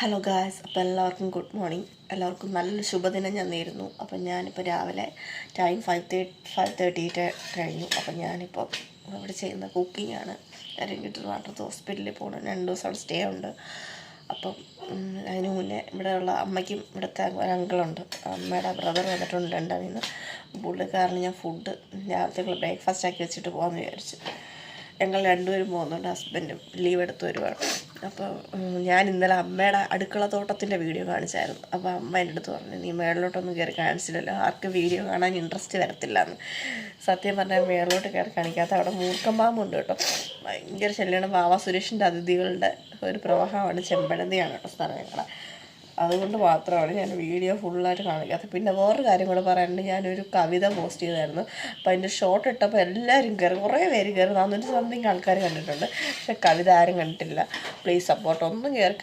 Hello guys, അപ്പോൾ എല്ലാവർക്കും good morning. എല്ലാവർക്കും നല്ലൊരു ശുഭദിനം ഞാൻ നേരുന്നു. അപ്പം ഞാനിപ്പോൾ രാവിലെ ടൈം 5:30 കഴിഞ്ഞു. അപ്പം ഞാനിപ്പോൾ ഇവിടെ ചെയ്യുന്ന കുക്കിങ്ങാണ്. ഇറങ്ങിയിട്ട് വാട്ടർ ഹോസ്പിറ്റലിൽ പോകണം. 2 ദിവസം അവിടെ സ്റ്റേ ഉണ്ട്. അപ്പം അതിന് മുന്നേ ഇവിടെയുള്ള അമ്മയ്ക്കും ഇവിടുത്തെ ഒരു അങ്കിളുണ്ട്, അമ്മയുടെ ബ്രദർ വന്നിട്ടുണ്ട് ലണ്ടനിൽ നിന്ന്. പുള്ളിക്കാരന് ഞാൻ ഫുഡ് രാവിലത്തേക്കുള്ള ബ്രേക്ക്ഫാസ്റ്റ് ആക്കി വെച്ചിട്ട് പോകാമെന്ന് വിചാരിച്ചു. ഞങ്ങൾ രണ്ടുപേരും പോകുന്നുണ്ട്, ഹസ്ബൻഡും ലീവ് എടുത്ത് വരുവാണ്. അപ്പോൾ ഞാൻ ഇന്നലെ അമ്മയുടെ അടുക്കള തോട്ടത്തിൻ്റെ വീഡിയോ കാണിച്ചായിരുന്നു. അപ്പോൾ അമ്മ എൻ്റെ അടുത്ത് പറഞ്ഞു, നീ മേളിലോട്ടൊന്നും കയറി കാണിച്ചില്ലല്ലോ, ആർക്കും വീഡിയോ കാണാൻ ഇൻട്രസ്റ്റ് വരത്തില്ല എന്ന്. സത്യം പറഞ്ഞാൽ മേളിലോട്ട് കയറി കാണിക്കാത്ത അവിടെ മൂർക്കം പാമ്പുണ്ട് കേട്ടോ, ഭയങ്കര ശല്യമാണ്. വാവ സുരേഷിൻ്റെ അതിഥികളുടെ ഒരു പ്രവാഹമാണ്, ചെമ്പഴന്തിയാണ് കേട്ടോ സ്ഥലം ഞങ്ങളെ. അതുകൊണ്ട് മാത്രമാണ് ഞാൻ വീഡിയോ ഫുള്ളായിട്ട് കാണിക്കാത്തത്. പിന്നെ വേറൊരു കാര്യം കൂടെ പറയാനുണ്ട്, ഞാനൊരു കവിത പോസ്റ്റ് ചെയ്തായിരുന്നു. അപ്പോൾ അതിൻ്റെ ഷോർട്ട് ഇട്ടപ്പോൾ എല്ലാവരും കയറി, കുറേ പേര് കയറി, 400 സംതിങ് ആൾക്കാർ കണ്ടിട്ടുണ്ട്. പക്ഷേ കവിത ആരും കണ്ടിട്ടില്ല. പ്ലീസ് സപ്പോർട്ട്, ഒന്നും കയറി